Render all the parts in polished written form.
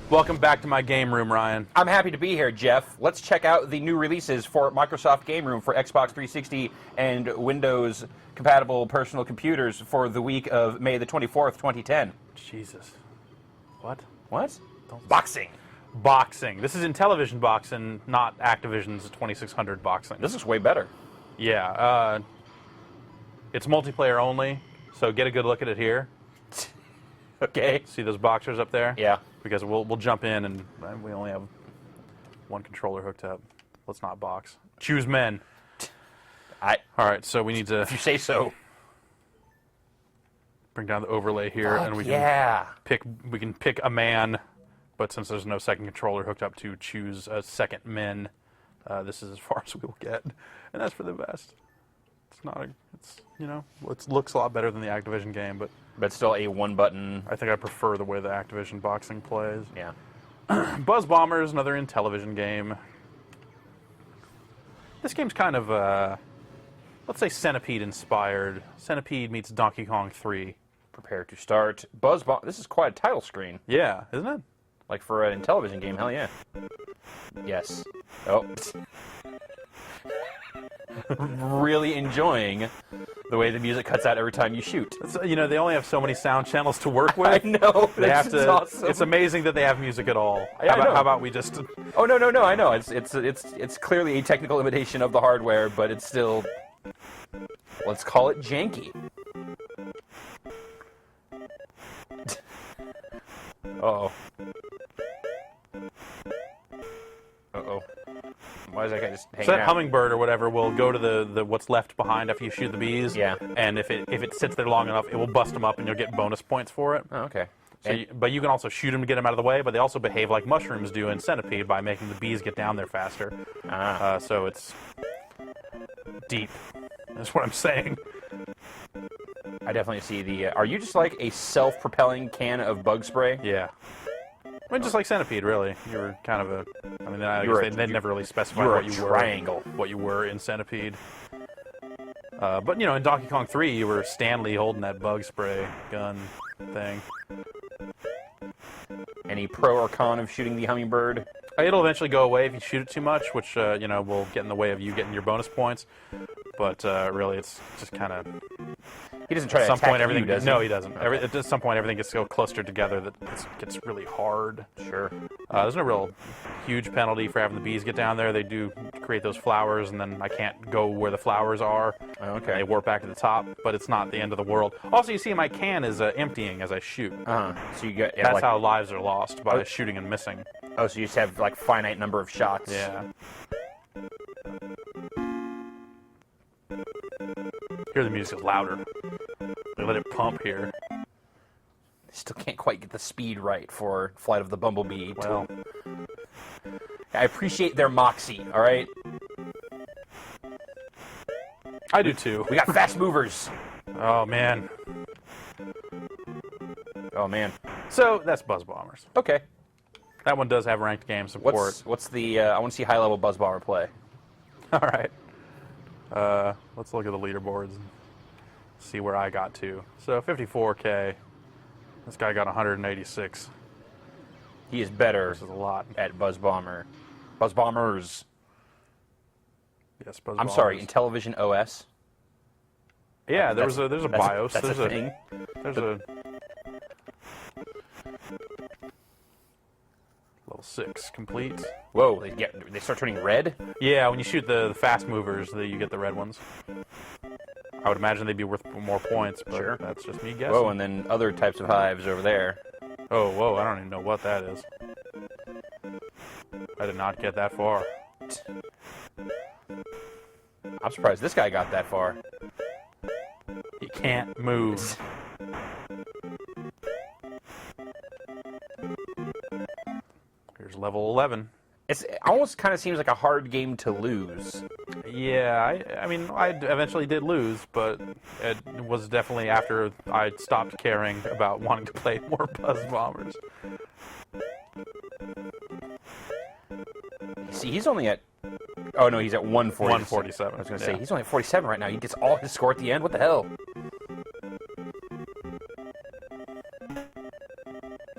Welcome back to my game room, Ryan. I'm happy to be here, Jeff. Let's check out the new releases for Microsoft Game Room for Xbox 360 and Windows-compatible personal computers for the week of May the 24th, 2010. Jesus. What? What? Boxing. Boxing. This is in television boxing, not Activision's 2600 boxing. This looks way better. Yeah. It's multiplayer only, so get a good look at it here. Okay. See those boxers up there? Yeah. Because we'll jump in and we only have one controller hooked up. Let's not box. Choose men. All right, so we need to. If you say so. Bring down the overlay here, and we can pick a man. But since there's no second controller hooked up to choose a second men, this is as far as we will get, and that's for the best. It's not. It looks a lot better than the Activision game, but still a one-button. I think I prefer the way the Activision boxing plays. Yeah. Buzz Bomber is another Intellivision game. This game's kind of, let's say, Centipede inspired. Centipede meets Donkey Kong 3. Prepare to start. Buzz Bomber. This is quite a title screen. Yeah, isn't it? Like for an Intellivision game, hell yeah. Yes. Oh. Really enjoying the way the music cuts out every time you shoot. They only have so many sound channels to work with. I know. They have to. Awesome. It's amazing that they have music at all. How about we just? Oh no! I know. It's clearly a technical limitation of the hardware, but it's still. Let's call it janky. Uh-oh. Uh-oh. Why is that guy just hanging So that out? hummingbird or whatever will go to the what's left behind after you shoot the bees. Yeah. And if it sits there long enough, it will bust them up, and you'll get bonus points for it. Oh, okay. So but you can also shoot them to get them out of the way, but they also behave like mushrooms do in Centipede by making the bees get down there faster. So it's deep. That's what I'm saying. I definitely see the... are you just like a self-propelling can of bug spray? Yeah. I mean, just like Centipede, really. You were kind of a... I mean, I guess they never really specified what you were. Triangle. What you were in Centipede. But, in Donkey Kong 3, you were Stanley holding that bug spray gun thing. Any pro or con of shooting the hummingbird? It'll eventually go away if you shoot it too much, which, will get in the way of you getting your bonus points. But, really, it's just kind of... He doesn't try to attack you, does he? No, he doesn't. Okay. At some point, everything gets so clustered together that it gets really hard. Sure. There's no real huge penalty for having the bees get down there. They do create those flowers, and then I can't go where the flowers are. Oh, okay. They warp back to the top, but it's not the end of the world. Also, you see my can is emptying as I shoot. So you get... That's how lives are lost, by shooting and missing. Oh, so you just have, like, finite number of shots. Yeah. Here the music is louder. They let it pump here. Still can't quite get the speed right for Flight of the Bumblebee. Well, I appreciate their moxie, all right? I do too. We got fast movers. Oh, man. Oh, man. So, that's Buzz Bombers. Okay. That one does have ranked game support. What's the... I want to see high-level Buzz Bomber play. All right. Let's look at the leaderboards and see where I got to. So 54K. This guy got 186. He is better This is a lot. at Buzz Bomber. Buzz Bombers. Yes, Buzz I'm Bombers. sorry, Intellivision OS? Yeah, there's a BIOS. That's there's a thing? There's a... Level 6 complete. Whoa, they start turning red? Yeah, when you shoot the fast movers, you get the red ones. I would imagine they'd be worth more points, but Sure. That's just me guessing. Whoa, and then other types of hives over there. Oh, whoa, I don't even know what that is. I did not get that far. I'm surprised this guy got that far. He can't move. Here's level 11. It almost kind of seems like a hard game to lose. Yeah, I mean, I eventually did lose, but it was definitely after I stopped caring about wanting to play more Buzz Bombers. See, he's only at... Oh, no, he's at 147. 147. I was going to say, he's only at 47 right now. He gets all his score at the end? What the hell?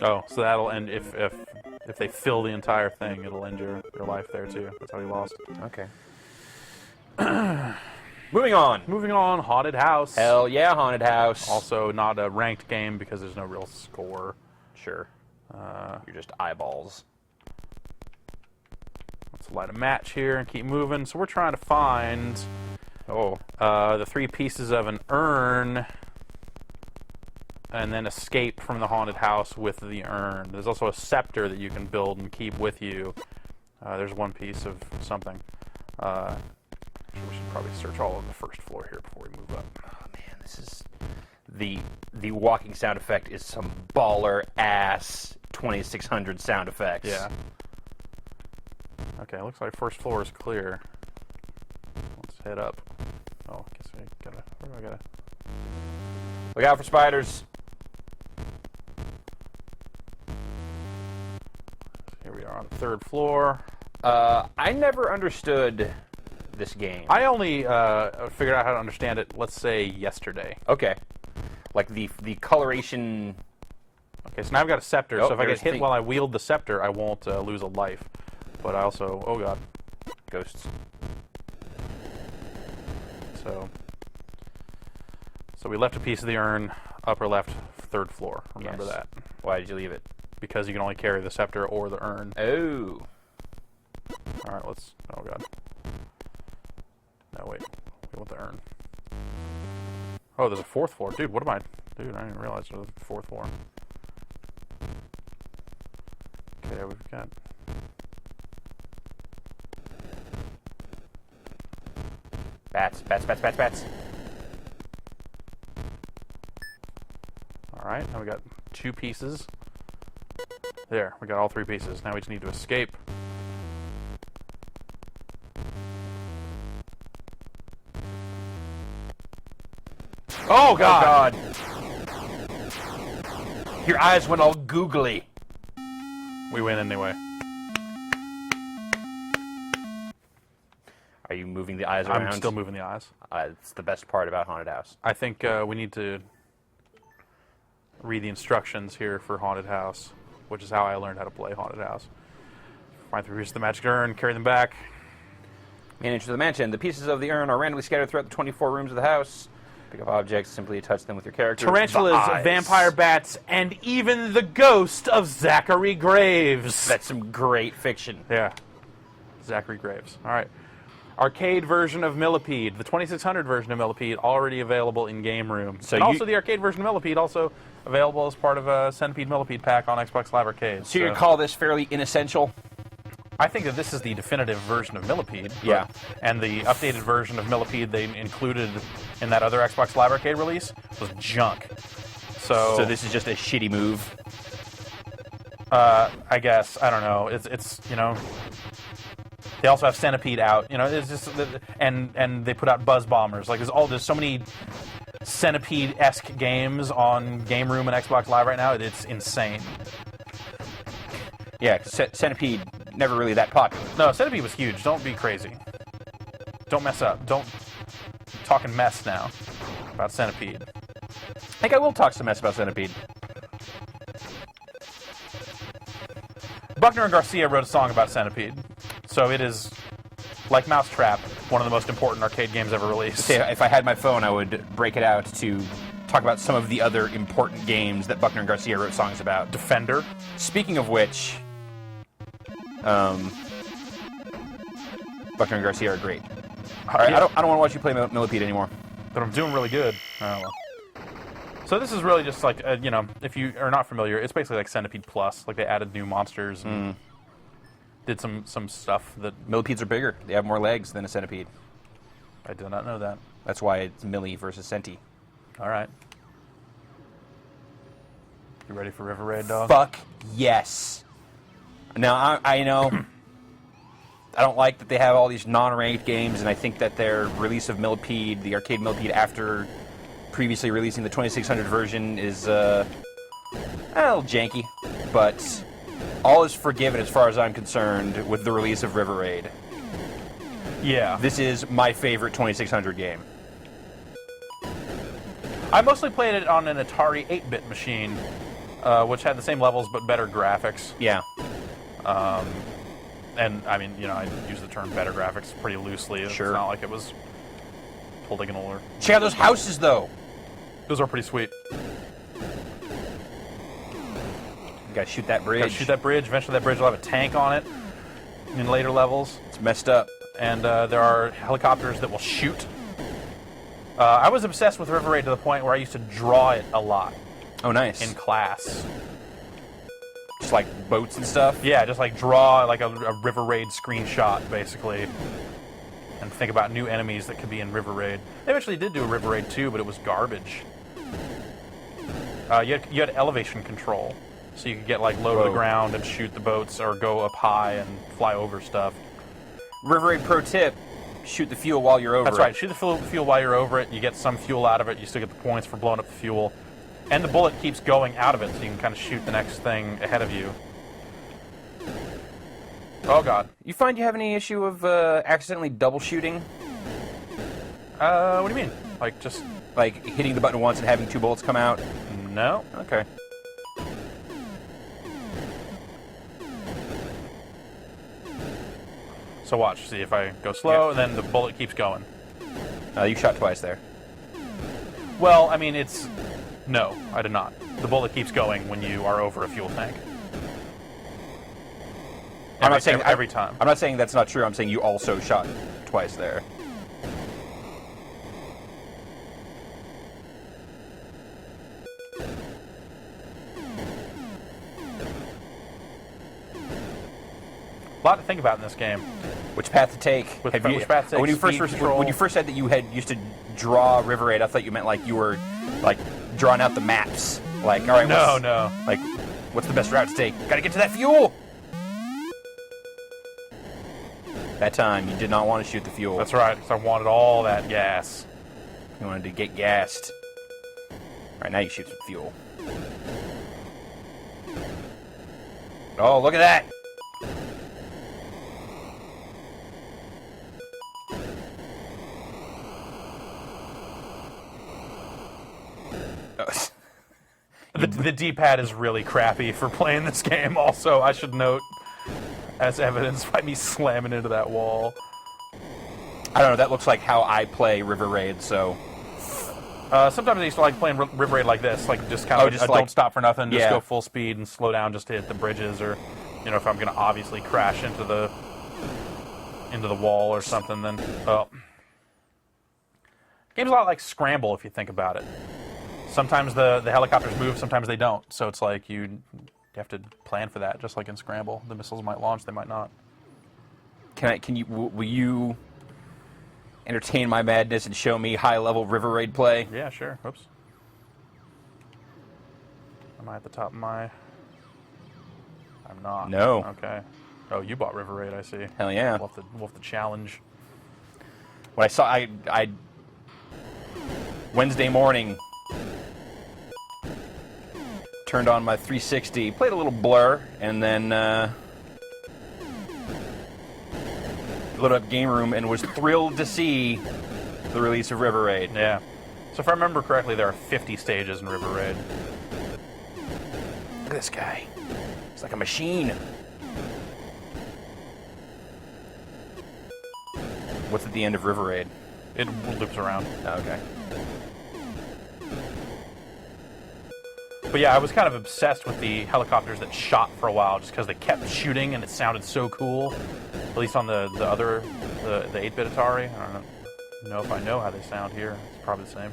Oh, so that'll end if If they fill the entire thing, it'll end your life there too. That's how he lost. Okay. Moving on. Moving on, Haunted House. Hell yeah, Haunted House. Also not a ranked game because there's no real score. Sure. You're just eyeballs. Let's light a match here and keep moving. So we're trying to find the 3 pieces of an urn and then escape from the haunted house with the urn. There's also a scepter that you can build and keep with you. There's 1 piece of something. We should probably search all of the first floor here before we move up. Oh man, this is the walking sound effect is some baller ass 2600 sound effects. Yeah. Okay, looks like first floor is clear. Let's head up. Oh, I guess I gotta. Where do I gotta? Look out for spiders. Here we are on the 3rd floor. I never understood this game. I only figured out how to understand it, let's say, yesterday. Okay. Like the coloration. Okay, so now I've got a scepter, Oh, so if I get there's hit the- while I wield the scepter, I won't lose a life. But I also, oh god. Ghosts. So we left a piece of the urn, upper left, 3rd floor. Remember Yes. that. Why did you leave it? Because you can only carry the scepter or the urn. Oh. Alright, let's, oh god. No, wait. We want the urn. Oh, there's a 4th floor. Dude, what am I? Dude, I didn't realize there was a 4th floor. Okay, we've got... Bats, bats, bats, bats, bats. Alright, now we got 2 pieces. There, we got all 3 pieces. Now we just need to escape. Oh god! Your eyes went all googly. We win anyway. Are you moving the eyes around? I'm still moving the eyes. It's the best part about Haunted House. I think we need to read the instructions here for Haunted House, which is how I learned how to play Haunted House. Find 3 pieces of the magic urn, carry them back. Main entrance of the mansion. The pieces of the urn are randomly scattered throughout the 24 rooms of the house. Pick up objects, simply touch them with your character. Tarantulas, The eyes. vampire bats, and even the ghost of Zachary Graves. That's some great fiction. Yeah. Zachary Graves. All right. Arcade version of Millipede, the 2600 version of Millipede, already available in Game Room. So and also the arcade version of Millipede, also available as part of a Centipede Millipede pack on Xbox Live Arcade. So you call this fairly inessential? I think that this is the definitive version of Millipede. Yeah. And the updated version of Millipede they included in that other Xbox Live Arcade release was junk. So this is just a shitty move. I guess, I don't know. It's you know, they also have Centipede out. You know, it's just and they put out Buzz Bombers. Like there's so many Centipede-esque games on Game Room and Xbox Live right now. It's insane. Yeah, Centipede, never really that popular. No, Centipede was huge. Don't be crazy. Don't mess up. Don't talking mess now about Centipede. I think I will talk some mess about Centipede. Buckner and Garcia wrote a song about Centipede, so it is, like Mousetrap, one of the most important arcade games ever released. Say, if I had my phone, I would break it out to talk about some of the other important games that Buckner and Garcia wrote songs about. Defender. Speaking of which, Buckner and Garcia are great. All right, Yeah. I don't want to watch you play Millipede anymore. But I'm doing really good. Oh, well. So this is really just like, you know, if you are not familiar, it's basically like Centipede Plus. Like they added new monsters and did some stuff that Millipedes are bigger. They have more legs than a centipede. I did not know that. That's why it's Millie versus Centi. All right. You ready for River Raid, dog? Fuck yes. Now, I know I don't like that they have all these non-ranked games, and I think that their release of Millipede, the arcade Millipede, after previously releasing the 2600 version is a little janky, but all is forgiven as far as I'm concerned with the release of River Raid. Yeah. This is my favorite 2600 game. I mostly played it on an Atari 8-bit machine, which had the same levels but better graphics. Yeah. And I mean, I use the term better graphics pretty loosely. It's Sure. not like it was polygonal or. Check out those houses, though. Those are pretty sweet. You gotta shoot that bridge. Gotta shoot that bridge. Eventually, that bridge will have a tank on it in later levels. It's messed up. And there are helicopters that will shoot. I was obsessed with River Raid to the point where I used to draw it a lot Oh, nice. in class. Just like boats and stuff. Yeah, just like draw like a River Raid screenshot, basically, and think about new enemies that could be in River Raid. They eventually did do a River Raid 2, but it was garbage. You had elevation control, so you could get like low to the ground and shoot the boats, or go up high and fly over stuff. River Raid pro tip: shoot the fuel while you're over. That's right. Shoot the fuel while you're over it. You get some fuel out of it. You still get the points for blowing up the fuel. And the bullet keeps going out of it, so you can kind of shoot the next thing ahead of you. Oh, God. You find you have any issue of accidentally double shooting? What do you mean? Like, just... Like hitting the button once and having 2 bullets come out? No. Okay. So watch. See if I go slow, and then the bullet keeps going. You shot twice there. Well, I mean, it's... No, I did not. The bullet keeps going when you are over a fuel tank. I'm not saying every time. I'm not saying that's not true. I'm saying you also shot twice there. A lot to think about in this game. Which path to take? Which path to take? When you Speed control. when you first said that you used to draw River Raid, I thought you meant like you were like drawing out the maps. Like, all right, No. Like, what's the best route to take? Gotta get to that fuel. That time you did not want to shoot the fuel. That's right, because I wanted all that gas. You wanted to get gassed. Right now you shoot some fuel. Oh, look at that! The D-pad is really crappy for playing this game, also, I should note, as evidenced by me slamming into that wall. I don't know, that looks like how I play River Raid, so... Sometimes I used to like playing River Raid like this, like just kind of don't stop for nothing, just go full speed and slow down just to hit the bridges, or, if I'm going to obviously crash into the wall or something, then, Game's a lot like Scramble, if you think about it. Sometimes the helicopters move, sometimes they don't. So it's like you have to plan for that, just like in Scramble. The missiles might launch, they might not. Will you entertain my madness and show me high-level River Raid play? Yeah, sure. Oops. Am I at the top of my... I'm not. No. Okay. Oh, you bought River Raid, I see. Hell yeah. We'll have to challenge. When I saw... I Wednesday morning... turned on my 360, played a little Blur, and then loaded up Game Room and was thrilled to see the release of River Raid. Yeah. So if I remember correctly, there are 50 stages in River Raid. Look at this guy. It's like a machine. What's at the end of River Raid? It loops around. Oh, okay. But yeah, I was kind of obsessed with the helicopters that shot for a while, just because they kept shooting and it sounded so cool. At least on the 8-bit Atari. I don't know if I know how they sound here. It's probably the same.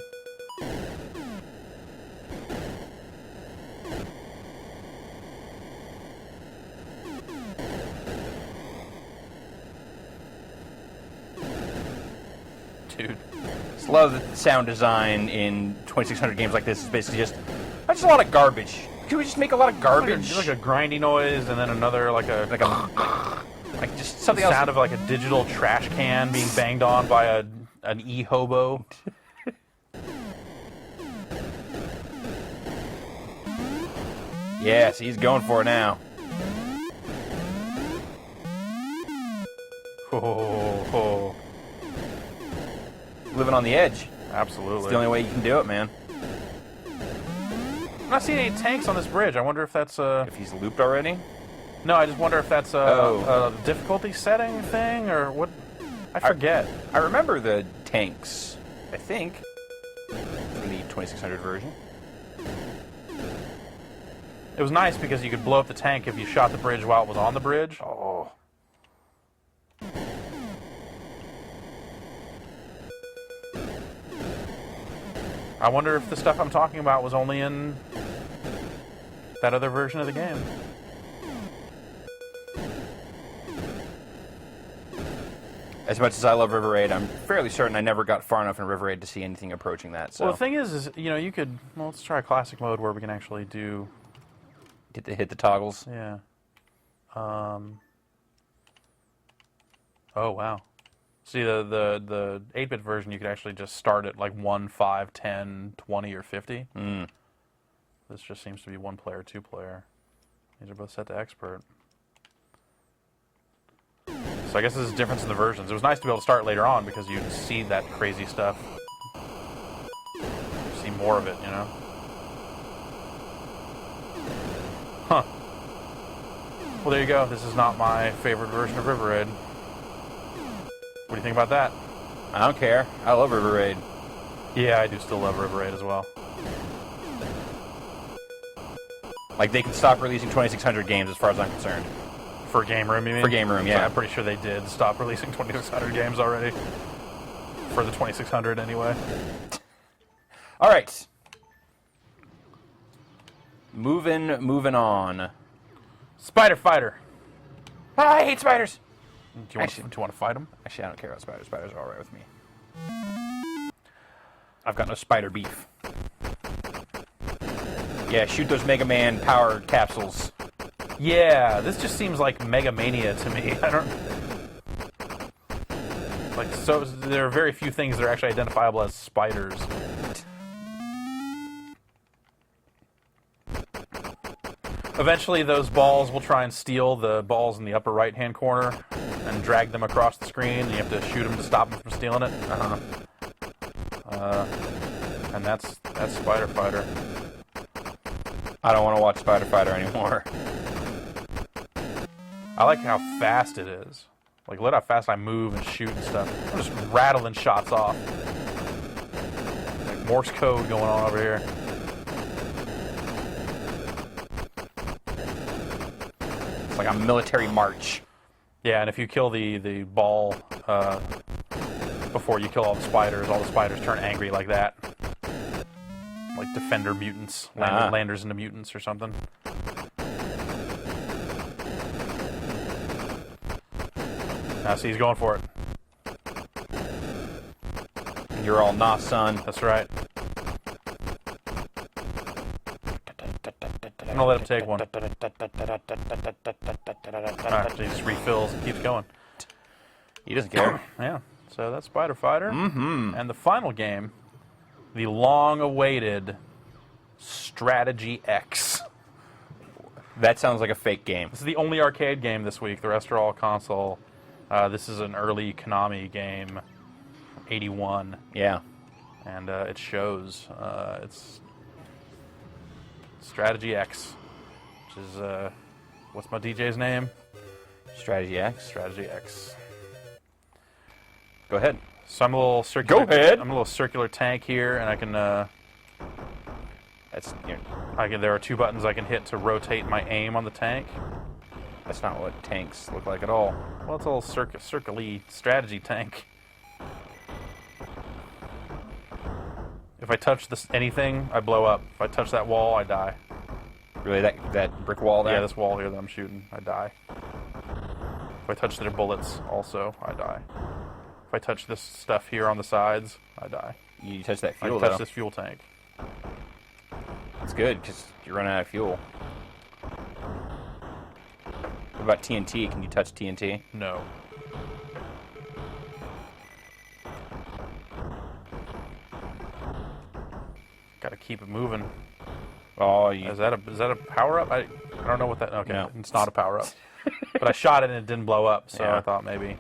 Dude. Just love the sound design in 2600 games like this is basically just a lot of garbage. Can we just make a lot of garbage? Like a grindy noise, and then another like just something else. Sound of like a digital trash can being banged on by an e-hobo. Yes, he's going for it now. Oh. Living on the edge. Absolutely. It's the only way you can do it, man. I'm not seeing any tanks on this bridge. I wonder if that's If he's looped already? No, I just wonder if that's a difficulty setting thing or what. I forget. I remember the tanks, I think, from the 2600 version. It was nice because you could blow up the tank if you shot the bridge while it was on the bridge. Oh. I wonder if the stuff I'm talking about was only in that other version of the game. As much as I love River Raid, I'm fairly certain I never got far enough in River Raid to see anything approaching that. So. Well, the thing is, you know, you could. Well, let's try classic mode where we can actually do. Hit the toggles. Yeah. Oh wow. See, the 8-bit version, you could actually just start at like 1, 5, 10, 20, or 50. Mm. This just seems to be 1 player, 2 player. These are both set to expert. So I guess there's a difference in the versions. It was nice to be able to start later on because you'd see that crazy stuff. See more of it, you know? Huh. Well, there you go. This is not my favorite version of River Raid. What do you think about that? I don't care. I love River Raid. Yeah, I do still love River Raid as well. Like, they can stop releasing 2600 games as far as I'm concerned. For Game Room, you mean? For Game Room, yeah. So I'm pretty sure they did stop releasing 2600 games already. For the 2600, anyway. All right. Moving on. Spider Fighter. I hate spiders. Do you want to fight them? Actually, I don't care about spiders. Spiders are all right with me. I've got no spider beef. Yeah, shoot those Mega Man power capsules. Yeah, this just seems like Mega Mania to me. I don't... Like, so there are very few things that are actually identifiable as spiders. Eventually, those balls will try and steal the balls in the upper right-hand corner and drag them across the screen, and you have to shoot them to stop them from stealing it. And that's Spider Fighter. I don't want to watch Spider Fighter anymore. I like how fast it is. Like, look how fast I move and shoot and stuff. I'm just rattling shots off. Like Morse code going on over here. It's like a military march. Yeah, and if you kill the ball before you kill all the spiders turn angry like that. Like Defender mutants. Landers into mutants or something. Now, see, he's going for it. You're all nah, son. That's right. I'm gonna let him take one. Alright, he just refills and keeps going. He doesn't care. Yeah, so that's Spider Fighter. Mm-hmm. And the final game, the long-awaited Strategy X. That sounds like a fake game. This is the only arcade game this week. The rest are all console. This is an early Konami game, 81. Yeah. And it shows. It's Strategy X, which is, what's my DJ's name? Strategy X? Strategy X. Go ahead. So I'm a little circular. Go ahead. I'm a little circular tank here, and I can. That's. There are 2 buttons I can hit to rotate my aim on the tank. That's not what tanks look like at all. Well, it's a little circular strategy tank. If I touch anything, I blow up. If I touch that wall, I die. Really, that brick wall there? Yeah, this wall here that I'm shooting, I die. If I touch their bullets, also, I die. If I touch this stuff here on the sides, I die. You touch that fuel, I touch this fuel tank. That's good, because you're running out of fuel. What about TNT? Can you touch TNT? No. Gotta keep it moving. Oh, Is that a power up? I don't know what that. Okay, no. It's not a power up. But I shot it and it didn't blow up, so yeah. I thought maybe.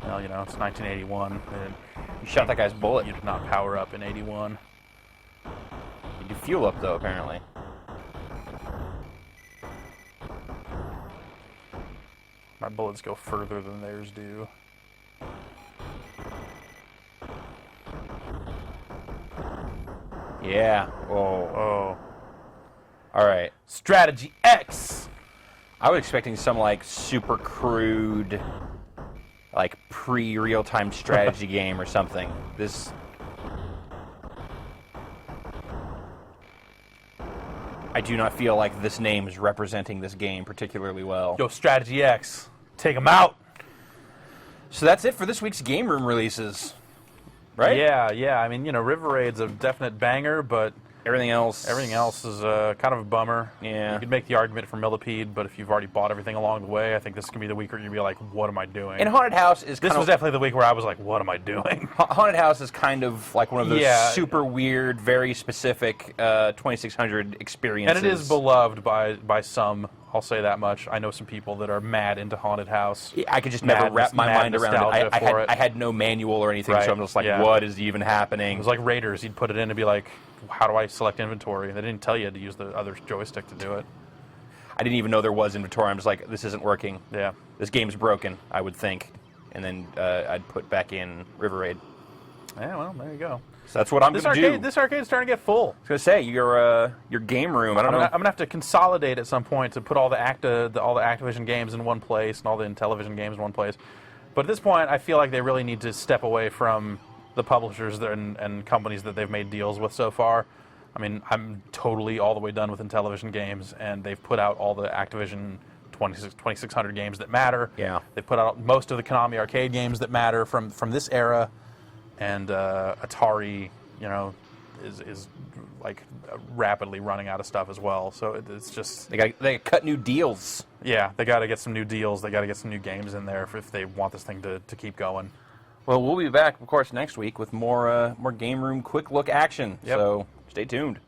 Well, you know, it's 1981. You shot that guy's bullet. You did not power up in 81. You do fuel up though, apparently. My bullets go further than theirs do. Yeah. Whoa. Oh. All right. Strategy X! I was expecting some, like, super crude, like, pre-real-time strategy game or something. This... I do not feel like this name is representing this game particularly well. Yo, Strategy X. Take them out! So that's it for this week's Game Room releases, right? Yeah. I mean, River Raid's a definite banger, but Everything else is kind of a bummer. Yeah. You could make the argument for Millipede, but if you've already bought everything along the way, I think this is going to be the week where you'll be like, what am I doing? And Haunted House is This was definitely the week where I was like, what am I doing? Haunted House is kind of like one of those super weird, very specific 2600 experiences. And it is beloved by some, I'll say that much. I know some people that are mad into Haunted House. I could just never wrap my mind around it. I had no manual or anything, so I'm just like, what is even happening? It was like Raiders. You'd put it in and be like, how do I select inventory? They didn't tell you to use the other joystick to do it. I didn't even know there was inventory. I'm just like, this isn't working. Yeah. This game's broken, I would think. And then I'd put back in River Raid. Yeah, well, there you go. So that's what I'm going to do. This arcade's starting to get full. I was going to say, your game room, I don't know. I'm going to have to consolidate at some point to put all the Activision games in one place and all the Intellivision games in one place. But at this point, I feel like they really need to step away from the publishers and companies that they've made deals with so far. I mean, I'm totally all the way done with Intellivision games, and they've put out all the Activision 2600 games that matter. Yeah. They put out most of the Konami arcade games that matter from this era, and Atari, is like rapidly running out of stuff as well. So it's just they got cut new deals. Yeah, they got to get some new deals. They got to get some new games in there if they want this thing to keep going. Well, we'll be back, of course, next week with more Game Room quick look action. Yep. So stay tuned.